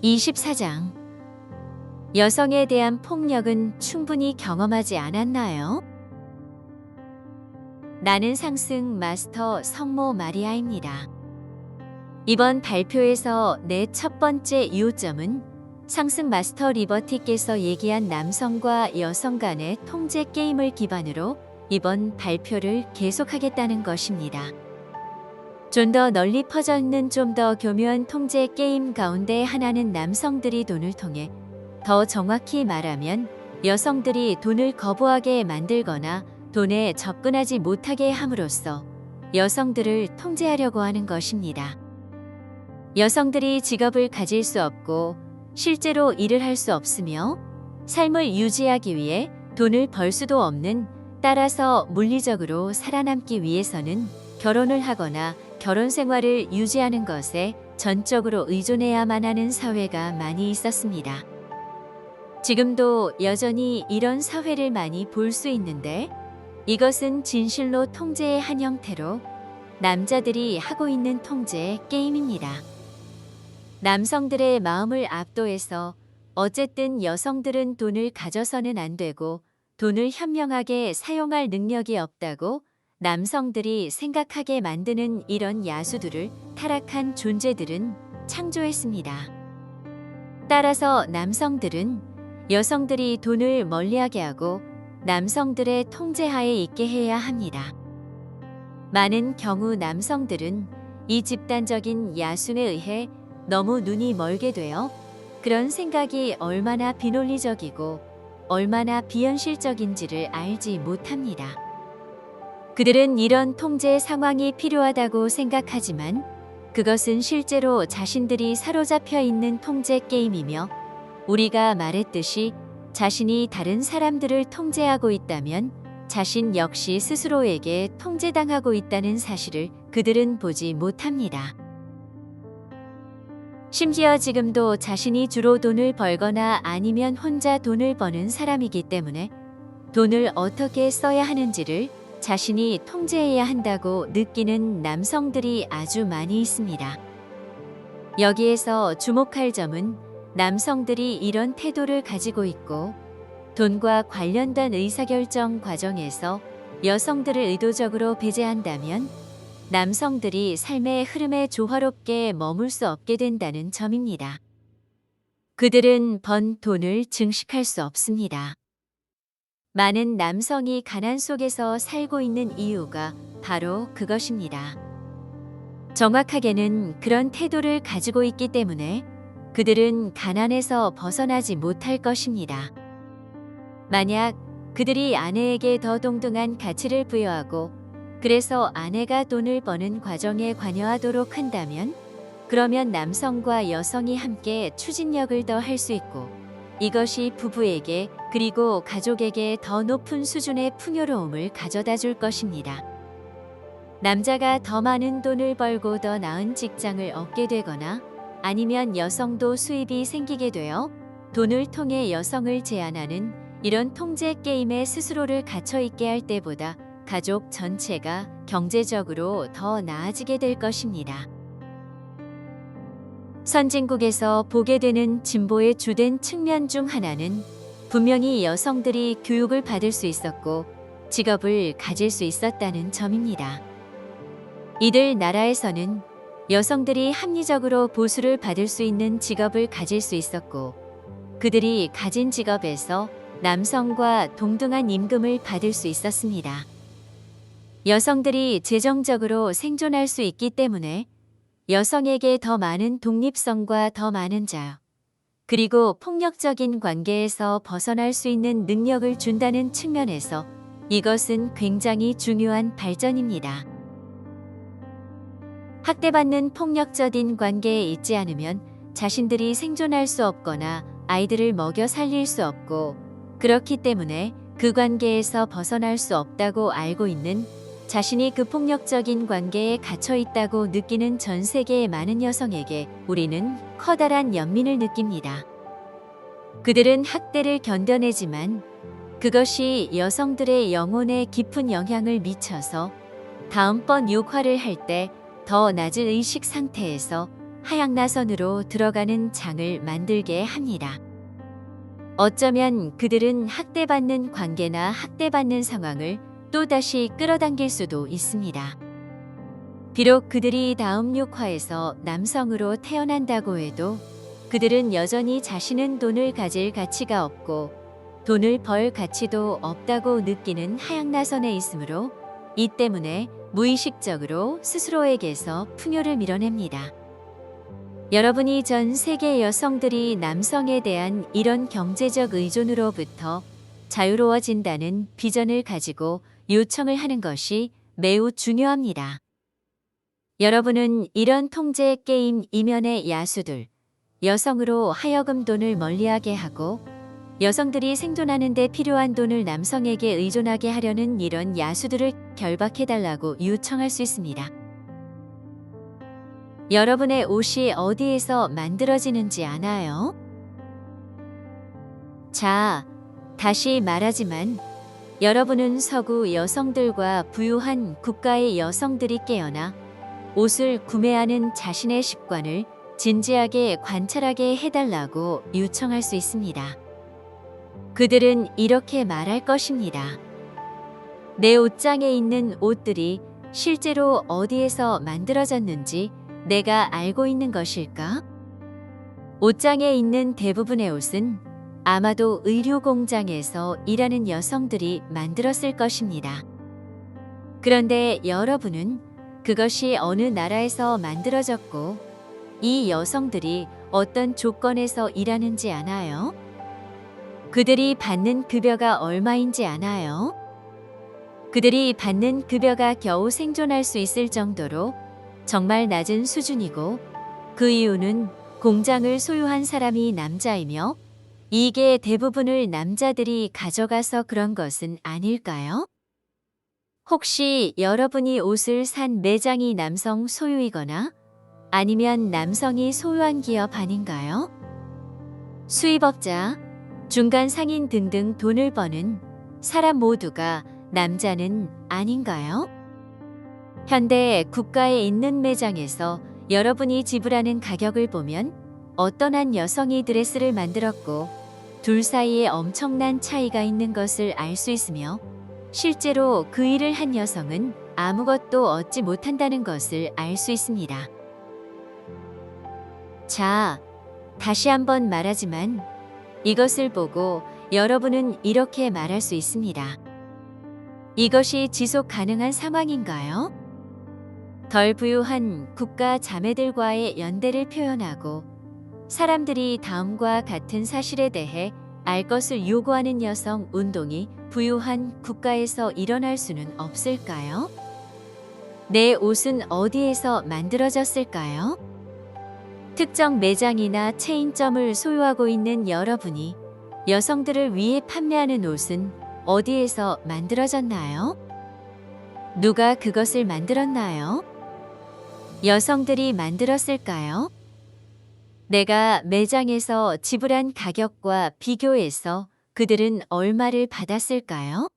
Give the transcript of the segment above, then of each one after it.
24장. 여성에 대한 폭력은 충분히 경험하지 않았나요? 나는 상승 마스터 성모 마리아입니다. 이번 발표에서 내 첫 번째 요점은 상승 마스터 리버티께서 얘기한 남성과 여성 간의 통제 게임을 기반으로 이번 발표를 계속하겠다는 것입니다. 좀 더 널리 퍼져 있는 좀 더 교묘한 통제 게임 가운데 하나는 남성들이 돈을 통해, 더 정확히 말하면 여성들이 돈을 거부하게 만들거나 돈에 접근하지 못하게 함으로써 여성들을 통제하려고 하는 것입니다. 여성들이 직업을 가질 수 없고 실제로 일을 할 수 없으며 삶을 유지하기 위해 돈을 벌 수도 없는, 따라서 물리적으로 살아남기 위해서는 결혼을 하거나 결혼 생활을 유지하는 것에 전적으로 의존해야만 하는 사회가 많이 있었습니다. 지금도 여전히 이런 사회를 많이 볼 수 있는데, 이것은 진실로 통제의 한 형태로 남자들이 하고 있는 통제 게임입니다. 남성들의 마음을 압도해서 어쨌든 여성들은 돈을 가져서는 안 되고 돈을 현명하게 사용할 능력이 없다고 남성들이 생각하게 만드는 이런 야수들을 타락한 존재들은 창조했습니다. 따라서 남성들은 여성들이 돈을 멀리하게 하고 남성들의 통제하에 있게 해야 합니다. 많은 경우 남성들은 이 집단적인 야숨에 의해 너무 눈이 멀게 되어 그런 생각이 얼마나 비논리적이고 얼마나 비현실적인지를 알지 못합니다. 그들은 이런 통제 상황이 필요하다고 생각하지만 그것은 실제로 자신들이 사로잡혀 있는 통제 게임이며, 우리가 말했듯이 자신이 다른 사람들을 통제하고 있다면 자신 역시 스스로에게 통제당하고 있다는 사실을 그들은 보지 못합니다. 심지어 지금도 자신이 주로 돈을 벌거나 아니면 혼자 돈을 버는 사람이기 때문에 돈을 어떻게 써야 하는지를 자신이 통제해야 한다고 느끼는 남성들이 아주 많이 있습니다. 여기에서 주목할 점은 남성들이 이런 태도를 가지고 있고, 돈과 관련된 의사결정 과정에서 여성들을 의도적으로 배제한다면 남성들이 삶의 흐름에 조화롭게 머물 수 없게 된다는 점입니다. 그들은 번 돈을 증식할 수 없습니다. 많은 남성이 가난 속에서 살고 있는 이유가 바로 그것입니다. 정확하게는 그런 태도를 가지고 있기 때문에 그들은 가난에서 벗어나지 못할 것입니다. 만약 그들이 아내에게 더 동등한 가치를 부여하고 그래서 아내가 돈을 버는 과정에 관여하도록 한다면, 그러면 남성과 여성이 함께 추진력을 더 할 수 있고, 이것이 부부에게 그리고 가족에게 더 높은 수준의 풍요로움을 가져다 줄 것입니다. 남자가 더 많은 돈을 벌고 더 나은 직장을 얻게 되거나 아니면 여성도 수입이 생기게 되어 돈을 통해 여성을 제한하는 이런 통제 게임에 스스로를 갇혀 있게 할 때보다 가족 전체가 경제적으로 더 나아지게 될 것입니다. 선진국에서 보게 되는 진보의 주된 측면 중 하나는 분명히 여성들이 교육을 받을 수 있었고 직업을 가질 수 있었다는 점입니다. 이들 나라에서는 여성들이 합리적으로 보수를 받을 수 있는 직업을 가질 수 있었고, 그들이 가진 직업에서 남성과 동등한 임금을 받을 수 있었습니다. 여성들이 재정적으로 생존할 수 있기 때문에 여성에게 더 많은 독립성과 더 많은 자유, 그리고 폭력적인 관계에서 벗어날 수 있는 능력을 준다는 측면에서 이것은 굉장히 중요한 발전입니다. 학대받는 폭력적인 관계에 있지 않으면 자신들이 생존할 수 없거나 아이들을 먹여 살릴 수 없고, 그렇기 때문에 그 관계에서 벗어날 수 없다고 알고 있는, 자신이 그 폭력적인 관계에 갇혀 있다고 느끼는 전 세계의 많은 여성에게 우리는 커다란 연민을 느낍니다. 그들은 학대를 견뎌내지만 그것이 여성들의 영혼에 깊은 영향을 미쳐서 다음번 육화를 할 때 더 낮은 의식 상태에서 하향나선으로 들어가는 장을 만들게 합니다. 어쩌면 그들은 학대받는 관계나 학대받는 상황을 또다시 끌어당길 수도 있습니다. 비록 그들이 다음 6화에서 남성으로 태어난다고 해도 그들은 여전히 자신은 돈을 가질 가치가 없고 돈을 벌 가치도 없다고 느끼는 하향나선에 있으므로 이 때문에 무의식적으로 스스로에게서 풍요를 밀어냅니다. 여러분이 전 세계 여성들이 남성에 대한 이런 경제적 의존으로부터 자유로워진다는 비전을 가지고 요청을 하는 것이 매우 중요합니다. 여러분은 이런 통제 게임 이면의 야수들, 여성으로 하여금 돈을 멀리하게 하고 여성들이 생존하는 데 필요한 돈을 남성에게 의존하게 하려는 이런 야수들을 결박해달라고 요청할 수 있습니다. 여러분의 옷이 어디에서 만들어지는지 아나요? 자, 다시 말하지만 여러분은 서구 여성들과 부유한 국가의 여성들이 깨어나 옷을 구매하는 자신의 습관을 진지하게 관찰하게 해달라고 요청할 수 있습니다. 그들은 이렇게 말할 것입니다. 내 옷장에 있는 옷들이 실제로 어디에서 만들어졌는지 내가 알고 있는 것일까? 옷장에 있는 대부분의 옷은 아마도 의류 공장에서 일하는 여성들이 만들었을 것입니다. 그런데 여러분은 그것이 어느 나라에서 만들어졌고 이 여성들이 어떤 조건에서 일하는지 아나요? 그들이 받는 급여가 얼마인지 아나요? 그들이 받는 급여가 겨우 생존할 수 있을 정도로 정말 낮은 수준이고 그 이유는 공장을 소유한 사람이 남자이며 이익의 대부분을 남자들이 가져가서 그런 것은 아닐까요? 혹시 여러분이 옷을 산 매장이 남성 소유이거나 아니면 남성이 소유한 기업 아닌가요? 수입업자, 중간 상인 등등 돈을 버는 사람 모두가 남자는 아닌가요? 현대 국가에 있는 매장에서 여러분이 지불하는 가격을 보면 어떤 한 여성이 드레스를 만들었고 둘 사이에 엄청난 차이가 있는 것을 알 수 있으며 실제로 그 일을 한 여성은 아무것도 얻지 못한다는 것을 알 수 있습니다. 자, 다시 한번 말하지만 이것을 보고 여러분은 이렇게 말할 수 있습니다. 이것이 지속 가능한 상황인가요? 덜 부유한 국가 자매들과의 연대를 표현하고 사람들이 다음과 같은 사실에 대해 알 것을 요구하는 여성 운동이 부유한 국가에서 일어날 수는 없을까요? 내 옷은 어디에서 만들어졌을까요? 특정 매장이나 체인점을 소유하고 있는 여러분이 여성들을 위해 판매하는 옷은 어디에서 만들어졌나요? 누가 그것을 만들었나요? 여성들이 만들었을까요? 내가 매장에서 지불한 가격과 비교해서 그들은 얼마를 받았을까요?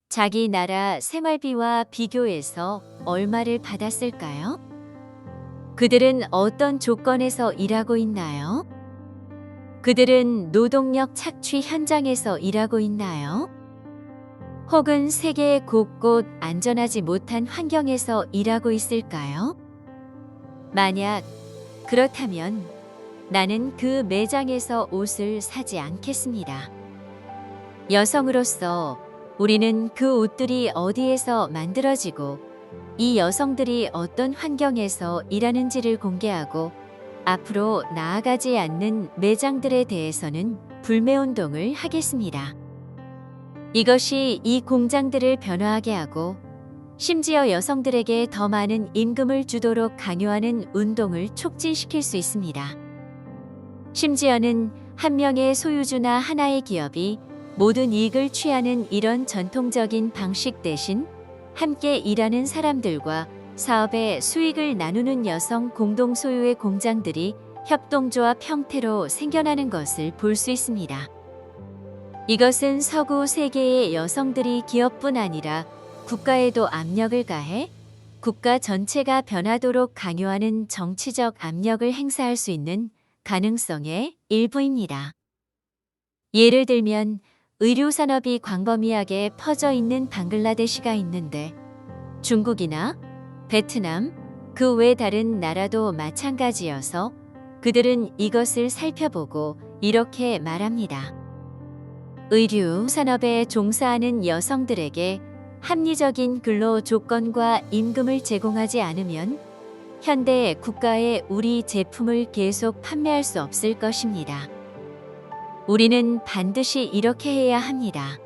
자기 나라 생활비와 비교해서 얼마를 받았을까요? 그들은 어떤 조건에서 일하고 있나요? 그들은 노동력 착취 현장에서 일하고 있나요? 혹은 세계 곳곳 안전하지 못한 환경에서 일하고 있을까요? 만약 그렇다면 나는 그 매장에서 옷을 사지 않겠습니다. 여성으로서 우리는 그 옷들이 어디에서 만들어지고 이 여성들이 어떤 환경에서 일하는지를 공개하고 앞으로 나아가지 않는 매장들에 대해서는 불매운동을 하겠습니다. 이것이 이 공장들을 변화하게 하고 심지어 여성들에게 더 많은 임금을 주도록 강요하는 운동을 촉진시킬 수 있습니다. 심지어는 한 명의 소유주나 하나의 기업이 모든 이익을 취하는 이런 전통적인 방식 대신 함께 일하는 사람들과 사업의 수익을 나누는 여성 공동 소유의 공장들이 협동조합 형태로 생겨나는 것을 볼 수 있습니다. 이것은 서구 세계의 여성들이 기업뿐 아니라 국가에도 압력을 가해 국가 전체가 변하도록 강요하는 정치적 압력을 행사할 수 있는 가능성의 일부입니다. 예를 들면 의료산업이 광범위하게 퍼져 있는 방글라데시가 있는데 중국이나 베트남, 그 외 다른 나라도 마찬가지여서 그들은 이것을 살펴보고 이렇게 말합니다. 의류 산업에 종사하는 여성들에게 합리적인 근로 조건과 임금을 제공하지 않으면 현대 국가에 우리 제품을 계속 판매할 수 없을 것입니다. 우리는 반드시 이렇게 해야 합니다.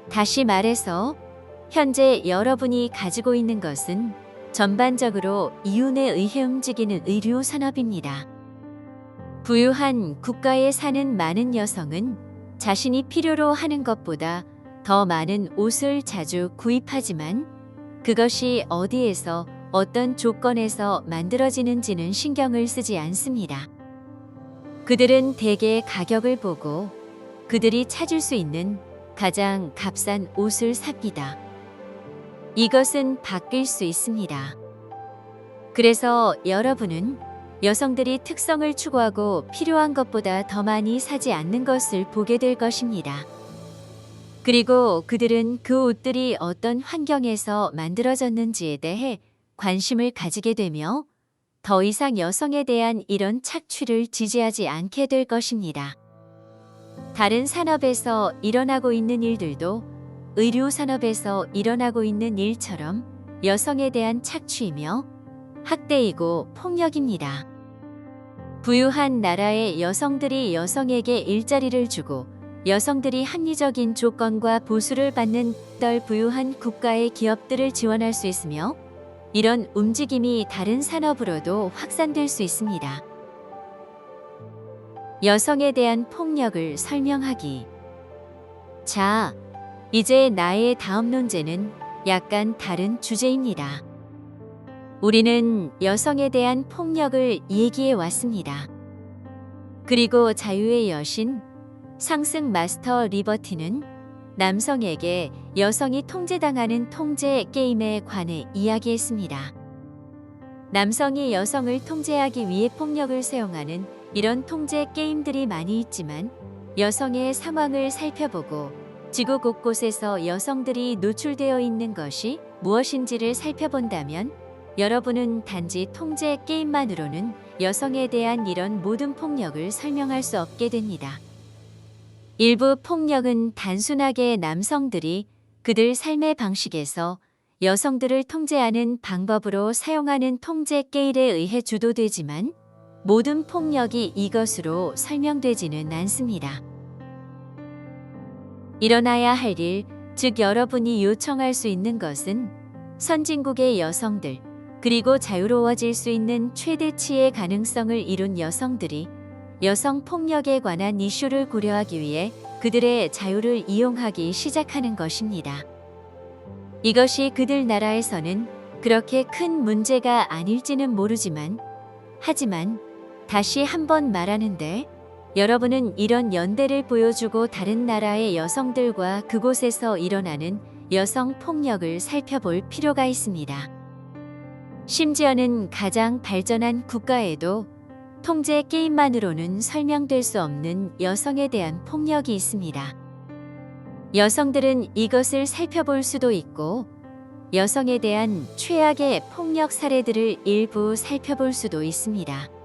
다시 말해서 현재 여러분이 가지고 있는 것은 전반적으로 이윤에 의해 움직이는 의료 산업입니다. 부유한 국가에 사는 많은 여성은 자신이 필요로 하는 것보다 더 많은 옷을 자주 구입하지만 그것이 어디에서 어떤 조건에서 만들어지는지는 신경을 쓰지 않습니다. 그들은 대개 가격을 보고 그들이 찾을 수 있는 가장 값싼 옷을 삽니다. 이것은 바뀔 수 있습니다. 그래서 여러분은 여성들이 특성을 추구하고 필요한 것보다 더 많이 사지 않는 것을 보게 될 것입니다. 그리고 그들은 그 옷들이 어떤 환경에서 만들어졌는지에 대해 관심을 가지게 되며 더 이상 여성에 대한 이런 착취를 지지하지 않게 될 것입니다. 다른 산업에서 일어나고 있는 일들도 의료 산업에서 일어나고 있는 일처럼 여성에 대한 착취이며 학대이고 폭력입니다. 부유한 나라의 여성들이 여성에게 일자리를 주고 여성들이 합리적인 조건과 보수를 받는 덜 부유한 국가의 기업들을 지원할 수 있으며 이런 움직임이 다른 산업으로도 확산될 수 있습니다. 여성에 대한 폭력을 설명하기. 자, 이제 나의 다음 논제는 약간 다른 주제입니다. 우리는 여성에 대한 폭력을 얘기해 왔습니다. 그리고 자유의 여신, 상승 마스터 리버티는 남성에게 여성이 통제당하는 통제 게임에 관해 이야기했습니다. 남성이 여성을 통제하기 위해 폭력을 사용하는 이런 통제 게임들이 많이 있지만 여성의 상황을 살펴보고 지구 곳곳에서 여성들이 노출되어 있는 것이 무엇인지를 살펴본다면 여러분은 단지 통제 게임만으로는 여성에 대한 이런 모든 폭력을 설명할 수 없게 됩니다. 일부 폭력은 단순하게 남성들이 그들 삶의 방식에서 여성들을 통제하는 방법으로 사용하는 통제 게임에 의해 주도되지만 모든 폭력이 이것으로 설명되지는 않습니다. 일어나야 할 일, 즉 여러분이 요청할 수 있는 것은 선진국의 여성들, 그리고 자유로워질 수 있는 최대치의 가능성을 이룬 여성들이 여성 폭력에 관한 이슈를 고려하기 위해 그들의 자유를 이용하기 시작하는 것입니다. 이것이 그들 나라에서는 그렇게 큰 문제가 아닐지는 모르지만, 하지만 다시 한번 말하는데 여러분은 이런 연대를 보여주고 다른 나라의 여성들과 그곳에서 일어나는 여성 폭력을 살펴볼 필요가 있습니다. 심지어는 가장 발전한 국가에도 통제 게임만으로는 설명될 수 없는 여성에 대한 폭력이 있습니다. 여성들은 이것을 살펴볼 수도 있고 여성에 대한 최악의 폭력 사례들을 일부 살펴볼 수도 있습니다.